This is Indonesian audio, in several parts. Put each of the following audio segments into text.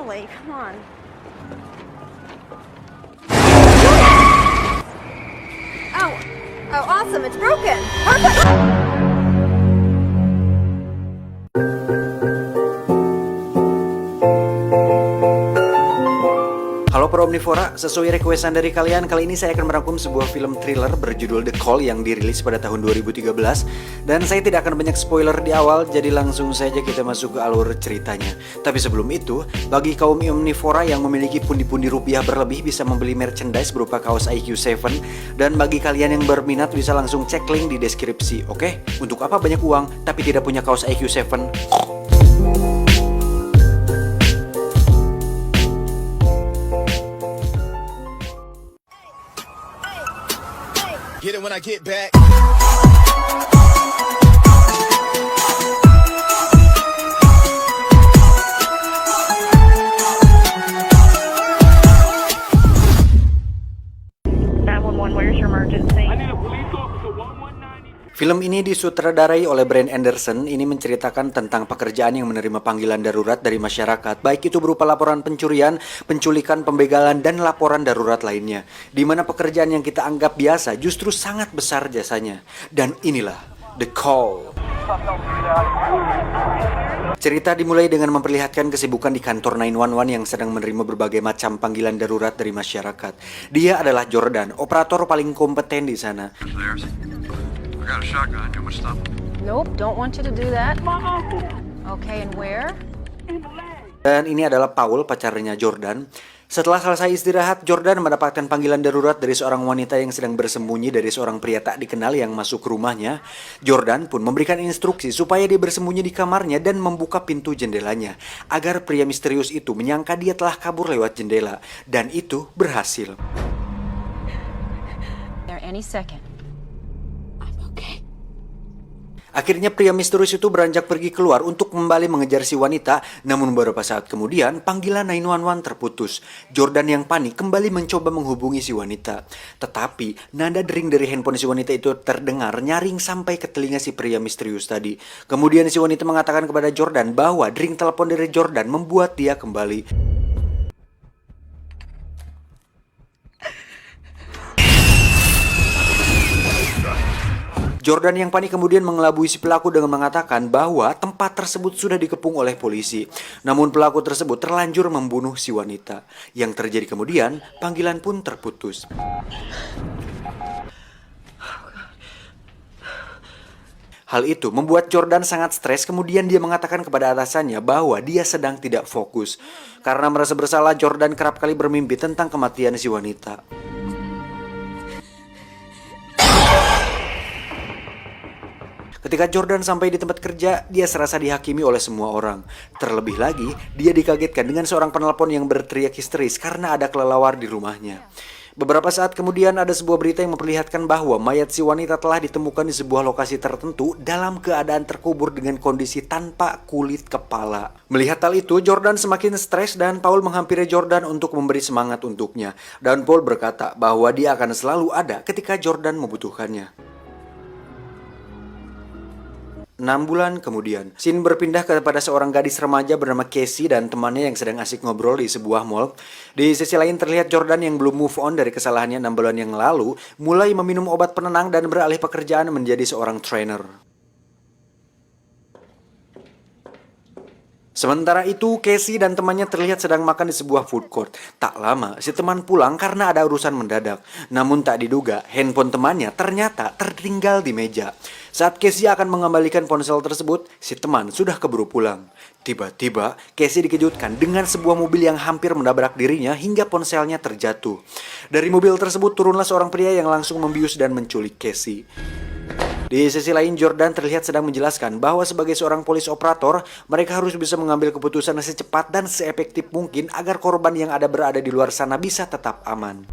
Really? Come on. Oh, oh, awesome! It's broken. Perfect. Halo Pro Omnivora, sesuai requestan dari kalian, kali ini saya akan merangkum sebuah film thriller berjudul The Call yang dirilis pada tahun 2013. Dan saya tidak akan banyak spoiler di awal, jadi langsung saja kita masuk ke alur ceritanya. Tapi sebelum itu, bagi kaum Omnivora yang memiliki pundi-pundi rupiah berlebih bisa membeli merchandise berupa kaos IQ7. Dan bagi kalian yang berminat bisa langsung cek link di deskripsi, oke? Untuk apa banyak uang tapi tidak punya kaos IQ7? Get it when I get back. Where's your emergency? I need a police officer 1190. Film ini disutradarai oleh Bryan Anderson. Ini menceritakan tentang pekerjaan yang menerima panggilan darurat dari masyarakat, baik itu berupa laporan pencurian, penculikan, pembegalan, dan laporan darurat lainnya. Di mana pekerjaan yang kita anggap biasa justru sangat besar jasanya. Dan inilah The Call. Cerita dimulai dengan memperlihatkan kesibukan di kantor 911 yang sedang menerima berbagai macam panggilan darurat dari masyarakat. Dia adalah Jordan, operator paling kompeten di sana. Theirs. I got a shotgun. You want me to stop? Nope, don't want you to do that. My uncle Okay, and where? in the leg. Dan ini adalah Paul, pacarnya Jordan. Setelah selesai istirahat, Jordan mendapatkan panggilan darurat dari seorang wanita yang sedang bersembunyi dari seorang pria tak dikenal yang masuk ke rumahnya. Jordan pun memberikan instruksi supaya dia bersembunyi di kamarnya dan membuka pintu jendelanya, agar pria misterius itu menyangka dia telah kabur lewat jendela. Dan itu berhasil. There any second. I'm okay. Akhirnya pria misterius itu beranjak pergi keluar untuk kembali mengejar si wanita. Namun beberapa saat kemudian panggilan 911 terputus. Jordan yang panik kembali mencoba menghubungi si wanita. Tetapi nada dering dari handphone si wanita itu terdengar nyaring sampai ke telinga si pria misterius tadi. Kemudian si wanita mengatakan kepada Jordan bahwa dering telepon dari Jordan membuat dia kembali. Jordan yang panik kemudian mengelabui si pelaku dengan mengatakan bahwa tempat tersebut sudah dikepung oleh polisi. Namun pelaku tersebut terlanjur membunuh si wanita. Yang terjadi kemudian, panggilan pun terputus. Hal itu membuat Jordan sangat stres, kemudian dia mengatakan kepada atasannya bahwa dia sedang tidak fokus. Karena merasa bersalah, Jordan kerap kali bermimpi tentang kematian si wanita. Ketika Jordan sampai di tempat kerja, dia serasa dihakimi oleh semua orang. Terlebih lagi, dia dikagetkan dengan seorang penelpon yang berteriak histeris karena ada kelelawar di rumahnya. Beberapa saat kemudian ada sebuah berita yang memperlihatkan bahwa mayat si wanita telah ditemukan di sebuah lokasi tertentu dalam keadaan terkubur dengan kondisi tanpa kulit kepala. Melihat hal itu, Jordan semakin stres dan Paul menghampiri Jordan untuk memberi semangat untuknya. Dan Paul berkata bahwa dia akan selalu ada ketika Jordan membutuhkannya. 6 bulan kemudian, scene berpindah kepada seorang gadis remaja bernama Casey dan temannya yang sedang asik ngobrol di sebuah mall. Di sisi lain terlihat Jordan yang belum move on dari kesalahannya 6 bulan yang lalu, mulai meminum obat penenang dan beralih pekerjaan menjadi seorang trainer. Sementara itu, Casey dan temannya terlihat sedang makan di sebuah food court. Tak lama, si teman pulang karena ada urusan mendadak. Namun tak diduga, handphone temannya ternyata tertinggal di meja. Saat Casey akan mengembalikan ponsel tersebut, si teman sudah keburu pulang. Tiba-tiba, Casey dikejutkan dengan sebuah mobil yang hampir menabrak dirinya hingga ponselnya terjatuh. Dari mobil tersebut turunlah seorang pria yang langsung membius dan menculik Casey. Di sisi lain, Jordan terlihat sedang menjelaskan bahwa sebagai seorang polis operator, mereka harus bisa mengambil keputusan secepat dan seefektif mungkin agar korban yang berada di luar sana bisa tetap aman.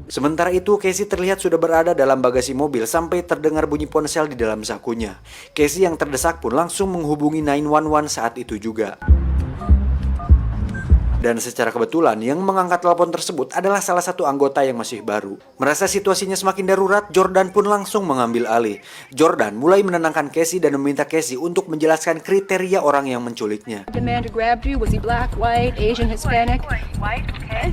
Sementara itu, Casey terlihat sudah berada dalam bagasi mobil sampai terdengar bunyi ponsel di dalam sakunya. Casey yang terdesak pun langsung menghubungi 911 saat itu juga. Dan secara kebetulan yang mengangkat telepon tersebut adalah salah satu anggota yang masih baru. Merasa situasinya semakin darurat, Jordan pun langsung mengambil alih. Jordan mulai menenangkan Casey dan meminta Casey untuk menjelaskan kriteria orang yang menculiknya. The man who grabbed you, was he black, white, Asian, Hispanic? White, okay.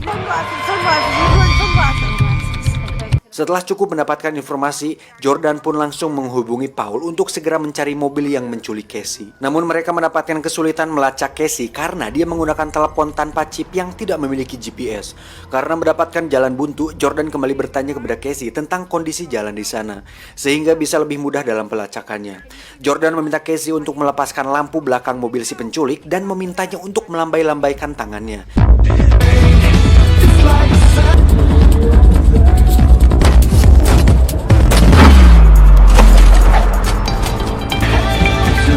Setelah cukup mendapatkan informasi, Jordan pun langsung menghubungi Paul untuk segera mencari mobil yang menculik Casey. Namun mereka mendapatkan kesulitan melacak Casey karena dia menggunakan telepon tanpa chip yang tidak memiliki GPS. Karena mendapatkan jalan buntu, Jordan kembali bertanya kepada Casey tentang kondisi jalan di sana, sehingga bisa lebih mudah dalam pelacakannya. Jordan meminta Casey untuk melepaskan lampu belakang mobil si penculik dan memintanya untuk melambai-lambaikan tangannya.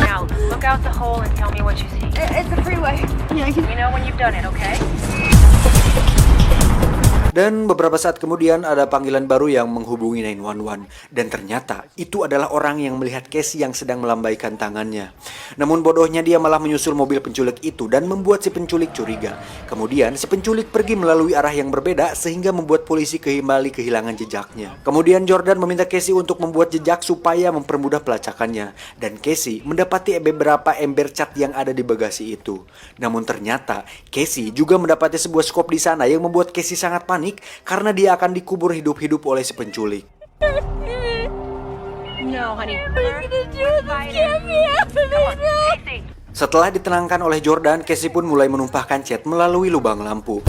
Now, look out the hole and tell me what you see. It's a freeway. You know when you've done it, okay? Dan beberapa saat kemudian ada panggilan baru yang menghubungi 911. Dan ternyata itu adalah orang yang melihat Casey yang sedang melambaikan tangannya. Namun bodohnya dia malah menyusul mobil penculik itu dan membuat si penculik curiga. Kemudian si penculik pergi melalui arah yang berbeda sehingga membuat polisi kembali kehilangan jejaknya. Kemudian Jordan meminta Casey untuk membuat jejak supaya mempermudah pelacakannya. Dan Casey mendapati beberapa ember cat yang ada di bagasi itu. Namun ternyata Casey juga mendapati sebuah skop di sana yang membuat Casey sangat panik karena dia akan dikubur hidup-hidup oleh si penculik. No, honey. Casey. Setelah ditenangkan oleh Jordan, Casey pun mulai menumpahkan cat melalui lubang lampu.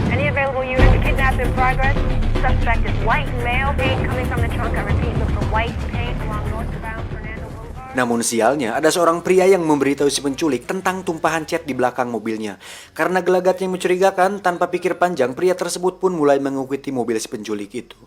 Any available units, kidnap in progress. Suspect is white male, paint coming from the trunk. I repeat, look for white paint along northbound Fernando Boulevard. Namun sialnya, ada seorang pria yang memberitahu si penculik tentang tumpahan cat di belakang mobilnya. Karena gelagatnya mencurigakan, tanpa pikir panjang, pria tersebut pun mulai mengikuti mobil si penculik itu.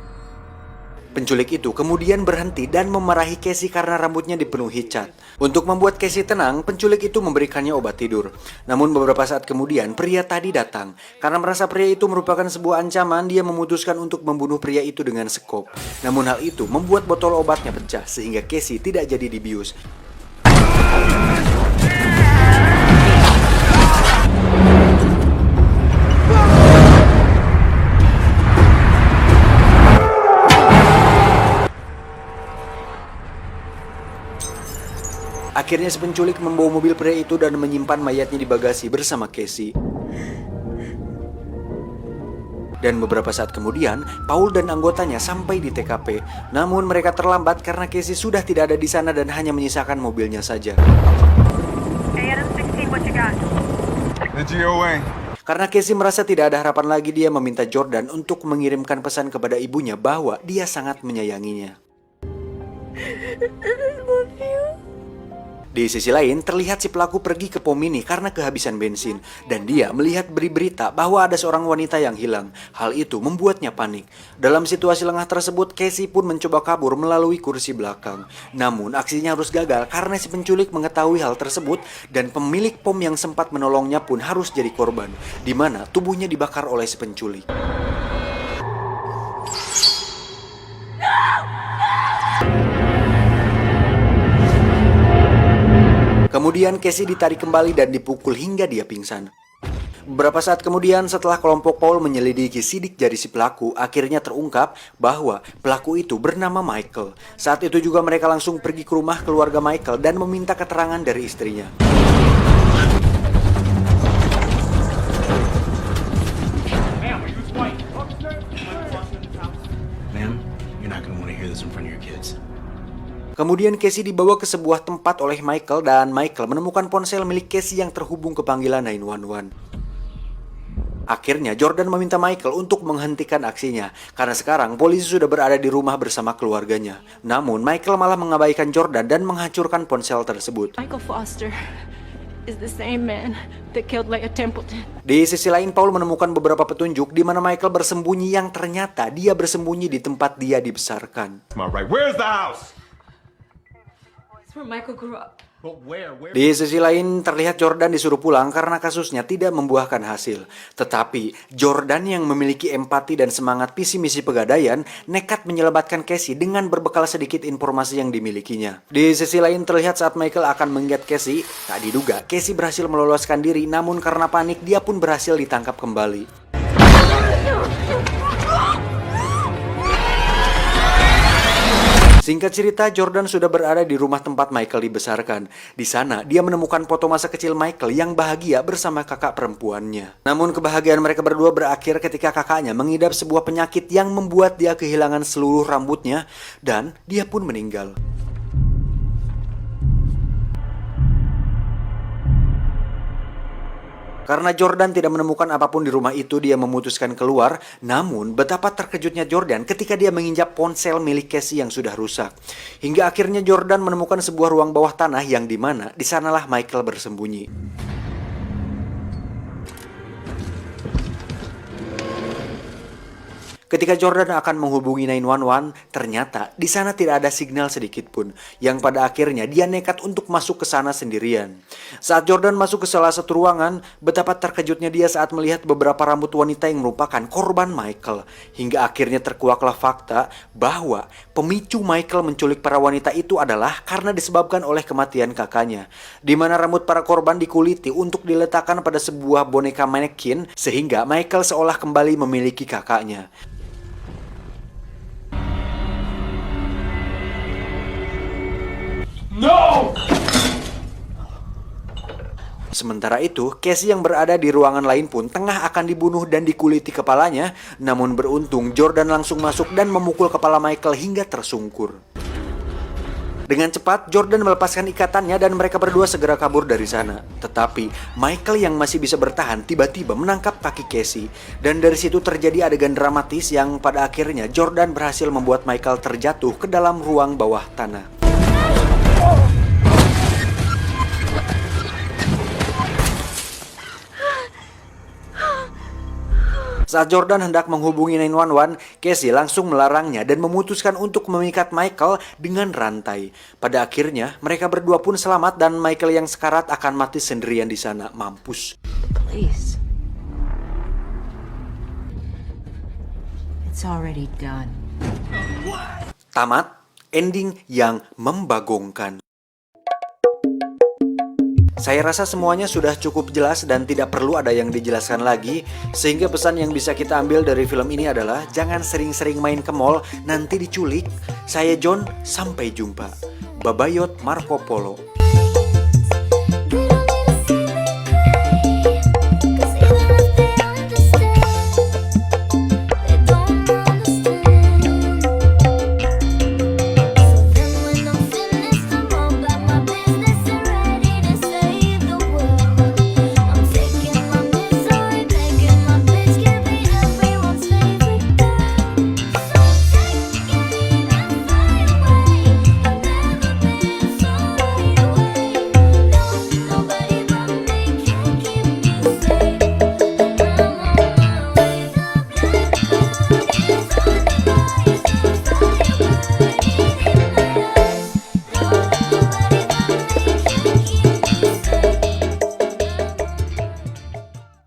Penculik itu kemudian berhenti dan memarahi Casey karena rambutnya dipenuhi cat. Untuk membuat Casey tenang, penculik itu memberikannya obat tidur. Namun beberapa saat kemudian, pria tadi datang. Karena merasa pria itu merupakan sebuah ancaman, dia memutuskan untuk membunuh pria itu dengan sekop. Namun hal itu membuat botol obatnya pecah, sehingga Casey tidak jadi dibius. Akhirnya si penculik membawa mobil pria itu dan menyimpan mayatnya di bagasi bersama Casey. Dan beberapa saat kemudian, Paul dan anggotanya sampai di TKP. Namun mereka terlambat karena Casey sudah tidak ada di sana dan hanya menyisakan mobilnya saja. Hey, Adam 16, what you got? The GOA. Karena Casey merasa tidak ada harapan lagi, dia meminta Jordan untuk mengirimkan pesan kepada ibunya bahwa dia sangat menyayanginya. Di sisi lain, terlihat si pelaku pergi ke pom mini karena kehabisan bensin. Dan dia melihat berita bahwa ada seorang wanita yang hilang. Hal itu membuatnya panik. Dalam situasi lengah tersebut, Casey pun mencoba kabur melalui kursi belakang. Namun, aksinya harus gagal karena si penculik mengetahui hal tersebut. Dan pemilik pom yang sempat menolongnya pun harus jadi korban, di mana tubuhnya dibakar oleh si penculik. Kemudian Casey ditarik kembali dan dipukul hingga dia pingsan. Beberapa saat kemudian setelah kelompok Paul menyelidiki sidik jari si pelaku, akhirnya terungkap bahwa pelaku itu bernama Michael. Saat itu juga mereka langsung pergi ke rumah keluarga Michael dan meminta keterangan dari istrinya. Ma'am, you're not gonna want to hear this in front of your kids. Kemudian Casey dibawa ke sebuah tempat oleh Michael dan Michael menemukan ponsel milik Casey yang terhubung ke panggilan 911. Akhirnya Jordan meminta Michael untuk menghentikan aksinya karena sekarang polisi sudah berada di rumah bersama keluarganya. Namun Michael malah mengabaikan Jordan dan menghancurkan ponsel tersebut. Michael Foster is the same man that killed Leah Templeton. Di sisi lain, Paul menemukan beberapa petunjuk di mana Michael bersembunyi yang ternyata dia bersembunyi di tempat dia dibesarkan. Am I right? Where's the house? It's where Michael grew up. Di sisi lain, terlihat Jordan disuruh pulang karena kasusnya tidak membuahkan hasil. Tetapi, Jordan yang memiliki empati dan semangat visi misi pegadaian, nekat menyelamatkan Casey dengan berbekal sedikit informasi yang dimilikinya. Di sisi lain, terlihat saat Michael akan menggigit Casey, tak diduga Casey berhasil meloloskan diri, namun karena panik, dia pun berhasil ditangkap kembali. Singkat cerita, Jordan sudah berada di rumah tempat Michael dibesarkan. Di sana, dia menemukan foto masa kecil Michael yang bahagia bersama kakak perempuannya. Namun kebahagiaan mereka berdua berakhir ketika kakaknya mengidap sebuah penyakit yang membuat dia kehilangan seluruh rambutnya dan dia pun meninggal. Karena Jordan tidak menemukan apapun di rumah itu, dia memutuskan keluar. Namun, betapa terkejutnya Jordan ketika dia menginjak ponsel milik Casey yang sudah rusak. Hingga akhirnya Jordan menemukan sebuah ruang bawah tanah yang dimana di sanalah Michael bersembunyi. Ketika Jordan akan menghubungi 911, ternyata di sana tidak ada signal sedikit pun, yang pada akhirnya dia nekat untuk masuk ke sana sendirian. Saat Jordan masuk ke salah satu ruangan, betapa terkejutnya dia saat melihat beberapa rambut wanita yang merupakan korban Michael. Hingga akhirnya terkuaklah fakta bahwa pemicu Michael menculik para wanita itu adalah karena disebabkan oleh kematian kakaknya, di mana rambut para korban dikuliti untuk diletakkan pada sebuah boneka manekin, sehingga Michael seolah kembali memiliki kakaknya. No! Sementara itu, Casey yang berada di ruangan lain pun tengah akan dibunuh dan dikuliti kepalanya. Namun beruntung, Jordan langsung masuk dan memukul kepala Michael hingga tersungkur. Dengan cepat, Jordan melepaskan ikatannya dan mereka berdua segera kabur dari sana. Tetapi, Michael yang masih bisa bertahan tiba-tiba menangkap kaki Casey. Dan dari situ terjadi adegan dramatis yang pada akhirnya Jordan berhasil membuat Michael terjatuh ke dalam ruang bawah tanah. Saat Jordan hendak menghubungi 911, Casey langsung melarangnya dan memutuskan untuk memikat Michael dengan rantai. Pada akhirnya, mereka berdua pun selamat dan Michael yang sekarat akan mati sendirian di sana. Mampus. Please. It's already done. Tamat, ending yang membagongkan. Saya rasa semuanya sudah cukup jelas dan tidak perlu ada yang dijelaskan lagi. Sehingga pesan yang bisa kita ambil dari film ini adalah jangan sering-sering main ke mall, nanti diculik. Saya John, sampai jumpa. Babayot Marco Polo.